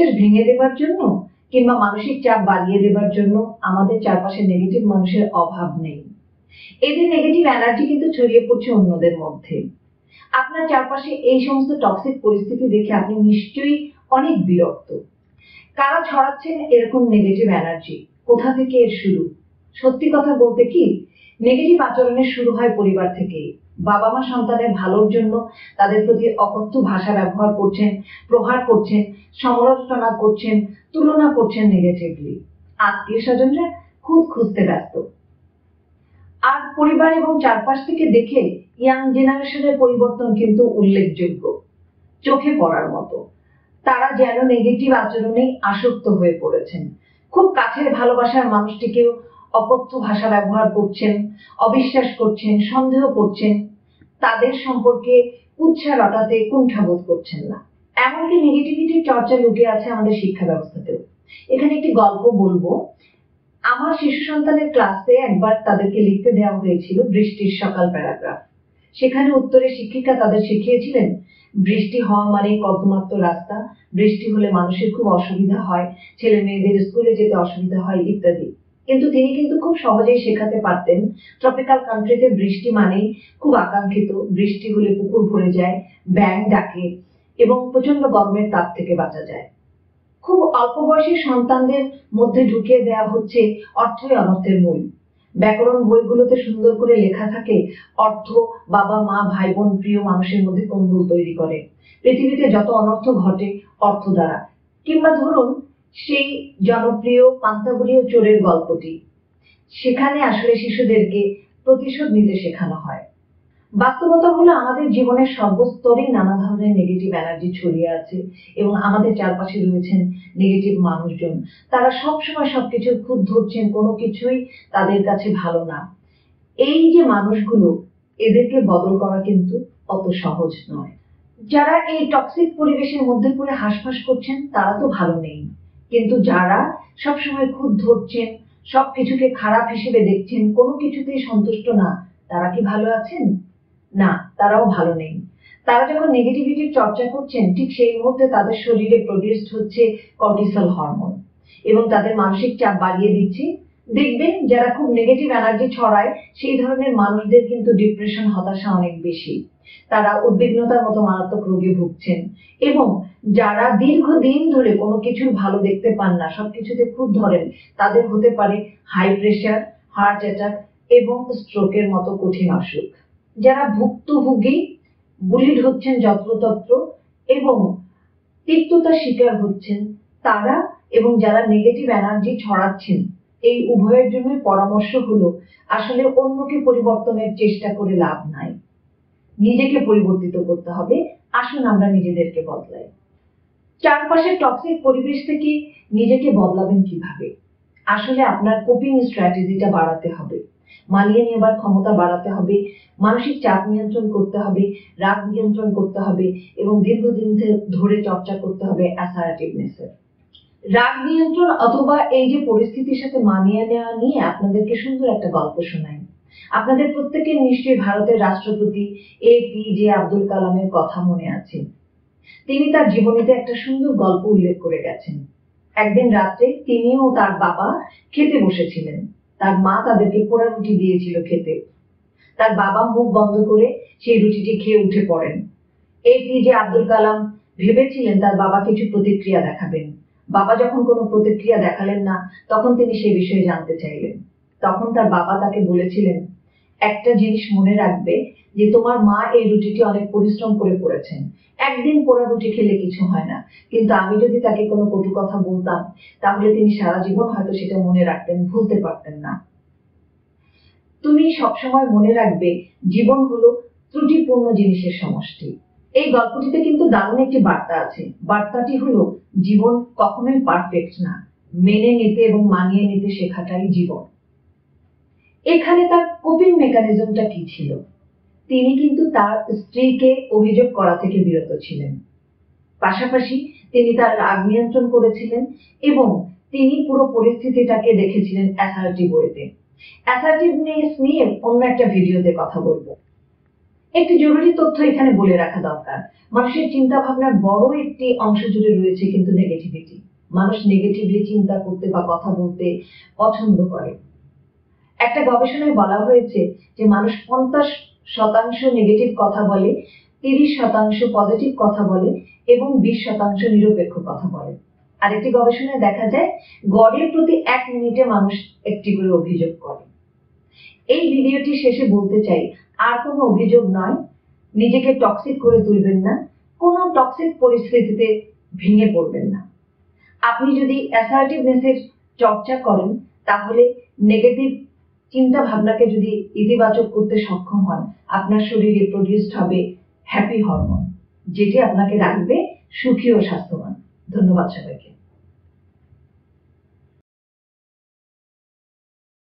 আত্মবিশ্বাস ভেঙে দেবার জন্য কিংবা মানসিক চাপ বাড়িয়ে দেবার জন্য আমাদের চারপাশে নেগেটিভ মানুষের অভাব নেই। এদের নেগেটিভ এনার্জি কিন্তু ছড়িয়ে পড়ছে অন্যদের মধ্যে। আপনার চারপাশে এই সমস্ত টক্সিক পরিস্থিতি দেখে আপনি নিশ্চয়ই অনেক বিরক্ত। কারা ছড়াচ্ছেন এরকম নেগেটিভ এনার্জি? কোথা থেকে এর শুরু? সত্যি কথা বলতে কি, নেগেটিভ আচরণের শুরু হয় পরিবার থেকেই। বাবা মা সন্তানের ভালোর জন্য তাদের প্রতি অকথ্য ভাষা ব্যবহার করছেন, প্রহার করছেন, সমালোচনা করছেন, তুলনা করছেন নেগেটিভলি। আত্মীয় স্বজনরা খুদ খুঁজতে ব্যস্ত। আর পরিবার এবং চারপাশ থেকে দেখে ইয়াং জেনারেশনের পরিবর্তন কিন্তু উল্লেখযোগ্য, চোখে পড়ার মতো। তারা যেন নেগেটিভ আচরণে আসক্ত হয়ে পড়েছেন। খুব কাছের ভালোবাসার মানুষটিকেও অকথ্য ভাষা ব্যবহার করছেন, অবিশ্বাস করছেন, সন্দেহ করছেন, তাদের সম্পর্কে কুৎসা রটাতে কুণ্ঠাবোধ করছেন না। এমনকি নেগেটিভিটির চর্চা লুকিয়ে আছে আমাদের শিক্ষা ব্যবস্থাতেও। এখানে একটি গল্প বলবো। আমার শিশু সন্তানের ক্লাসে একবার তাদেরকে লিখতে দেওয়া হয়েছিল বৃষ্টির সকাল প্যারাগ্রাফ। সেখানে উত্তরে শিক্ষিকা তাদের শিখিয়েছিলেন বৃষ্টি হওয়া মানে কর্দমাক্ত রাস্তা, বৃষ্টি হলে মানুষের খুব অসুবিধা হয়, ছেলে মেয়েদের স্কুলে যেতে অসুবিধা হয় ইত্যাদি। কিন্তু তিনি কিন্তু খুব সহজেই শেখাতে পারতেন ট্রপিক্যাল কান্ট্রিতে বৃষ্টি মানেই খুব আকাঙ্ক্ষিত, বৃষ্টি হলে পুকুর ভরে যায়, ব্যাঙ ডাকে এবং প্রচন্ড গরমের তাপ থেকে বাঁচা যায়। খুব অল্প বয়সী সন্তানদের মধ্যে ঢুকিয়ে দেওয়া হচ্ছে অর্থই অনর্থের মূল। ব্যাকরণ বইগুলোতে সুন্দর করে লেখা থাকে অর্থ বাবা মা ভাই বোন প্রিয় মানুষের মধ্যে কোন্দল তৈরি করে, পৃথিবীতে যত অনর্থ ঘটে অর্থ দ্বারা। কিংবা ধরুন সেই জনপ্রিয় পান্তাবুড়িও চোরের গল্পটি, সেখানে আসলে শিশুদেরকে প্রতিশোধ নিতে শেখানো হয়। বাস্তবতা হলো আমাদের জীবনের সর্বস্তরেই নানা ধরনের নেগেটিভ এনার্জি ছড়িয়ে আছে এবং আমাদের চারপাশে রয়েছেন নেগেটিভ মানুষজন। তারা সবসময় সবকিছুর খুঁত ধরছেন, কোনো কিছুই তাদের কাছে ভালো না। এই যে মানুষগুলো, এদেরকে বদল করা কিন্তু অত সহজ নয়। যারা এই টক্সিক পরিবেশের মধ্যে পড়ে হাঁসফাঁস করছেন তারা তো ভালো নেই, কিন্তু যারা সবসময় খুঁত ধরছেন, সবকিছুকে খারাপ হিসেবে দেখছেন, কোনো কিছুতেই সন্তুষ্ট না, তারা কি ভালো আছেন? না, তারাও ভালো নেই। তারা যখন নেগেটিভিটির চর্চা করছেন ঠিক সেই মুহূর্তে তাদের শরীরে প্রডিউসড হচ্ছে কর্টিসল হরমোন এবং তাদের মানসিক চাপ বাড়িয়ে দিচ্ছে। দেখবেন যারা খুব নেগেটিভ এনার্জি ছড়ায় সেই ধরনের মানুষদের কিন্তু ডিপ্রেশন, হতাশা অনেক বেশি। তারা উদ্বিগ্নতার মতো মারাত্মক রোগে ভুগছেন এবং যারা দীর্ঘদিন ধরে কোনো কিছুর ভালো দেখতে পান না, সবকিছুতে খুব ধরেন, তাদের হতে পারে হাই প্রেশার, হার্ট অ্যাটাক এবং স্ট্রোকের মতো কঠিন অসুখ। যারা ভুক্তভোগী, বুলিড হচ্ছেন যত্রতত্র এবং তিক্ততার শিকার হচ্ছেন তারা, এবং যারা নেগেটিভ এনার্জি ছড়াচ্ছেন, এই উভয়ের জন্য পরামর্শ হলো আসলে অন্যকে পরিবর্তনের চেষ্টা করে লাভ নাই, নিজেকে পরিবর্তিত করতে হবে। আসুন আমরা নিজেদেরকে বদলাই। চারপাশের টক্সিক পরিবেশ থেকে নিজেকে বদলাবেন কিভাবে? আসলে আপনার কোপিং স্ট্র্যাটেজিটা বাড়াতে হবে, মানিয়ে নেবার ক্ষমতা বাড়াতে হবে, মানসিক চাপ নিয়ন্ত্রণ করতে হবে, রাগ নিয়ন্ত্রণ করতে হবে এবং দীর্ঘদিন ধরে চর্চা করতে হবে অ্যাসার্টিভনেসের। রাগ নিয়ন্ত্রণ অথবা এই যে পরিস্থিতির সাথে মানিয়ে নেওয়া নিয়ে আপনাদেরকে সুন্দর একটা গল্প শোনাই। আপনাদের প্রত্যেকের নিশ্চয়ই ভারতের রাষ্ট্রপতি APJ আব্দুল কালামের কথা মনে আছে। তিনি তার জীবনীতে একটা সুন্দর গল্প উল্লেখ করে গেছেন। একদিন রাত্রে তিনি ও তার বাবা খেতে বসেছিলেন। তার মা তাদেরকে পোড়া রুটি দিয়েছিল খেতে। তার বাবা মুখ বন্ধ করে সেই রুটিটি খেয়ে উঠে পড়েন। APJ আব্দুল কালাম ভেবেছিলেন তার বাবা কিছু প্রতিক্রিয়া দেখাবেন। বাবা যখন কোনো প্রতিক্রিয়া দেখালেন না, তখন তিনি সেই বিষয়ে জানতে চাইলেন। তখন তার বাবা তাকে বলেছিলেন, একটা জিনিস মনে রাখবে যে তোমার মা এই রুটিটি অনেক পরিশ্রম করে করেছেন। একদিন পোড়া রুটি খেলে কিছু হয় না, কিন্তু আমি যদি তাকে কোনো কটু কথা বলতাম তাহলে তিনি সারা জীবন হয়তো সেটা মনে রাখতেন, ভুলতে পারতেন না। তুমি সবসময় মনে রাখবে জীবন হলো ত্রুটিপূর্ণ জিনিসের সমষ্টি। এই গল্পটিতে কিন্তু দারুণ একটি বার্তা আছে। বার্তাটি হলো জীবন কখনোই পারফেক্ট না, মেনে নিতে এবং মানিয়ে নিতে শেখাটাই জীবন। এখানে তার কোপিং মেকানিজমটা কি ছিল? তিনি কিন্তু তার স্ত্রীকে অভিযোগ করা থেকে বিরত ছিলেন, পাশাপাশি তিনি তার রাগ নিয়ন্ত্রণ করেছিলেন এবং তিনি পুরো পরিস্থিতিটাকে দেখেছিলেন অ্যাসার্টিভ ওয়েতে। অ্যাসার্টিভনেস নিয়ে অন্য একটা ভিডিওতে কথা বলবো। একটি জরুরি তথ্য এখানে বলে রাখা দরকার। মানুষের চিন্তা ভাবনার বড় একটি অংশ জুড়ে রয়েছে কিন্তু নেগেটিভিটি। মানুষ নেগেটিভলি চিন্তা করতে বা কথা বলতে পছন্দ করে। একটা গবেষণায় বলা হয়েছে যে মানুষ 50% নেগেটিভ কথা বলে, 30% পজিটিভ কথা বলে এবং 20% নিরপেক্ষ কথা বলে। আরেকটি গবেষণায় দেখা যায় গড়ে প্রতি 1 মিনিটে মানুষ একটি করে অভিযোগ করে। এই ভিডিওটি শেষে বলতে চাই, আর কোনো অভিযোগ নয়, নিজেকে টক্সিক করে তুলবেন না, কোনো টক্সিক পরিস্থিতিতে ভেঙে পড়বেন না। আপনি যদি অ্যাসার্টিভনেসের চর্চা করেন তাহলে নেগেটিভ চিন্তা ভাবনাকে যদি ইতিবাচক করতে সক্ষম হন, আপনার শরীরে প্রডিউসড হবে হ্যাপি হরমোন, যেটি আপনাকে রাখবে সুখী ও স্বাস্থ্যবান। ধন্যবাদ সবাইকে।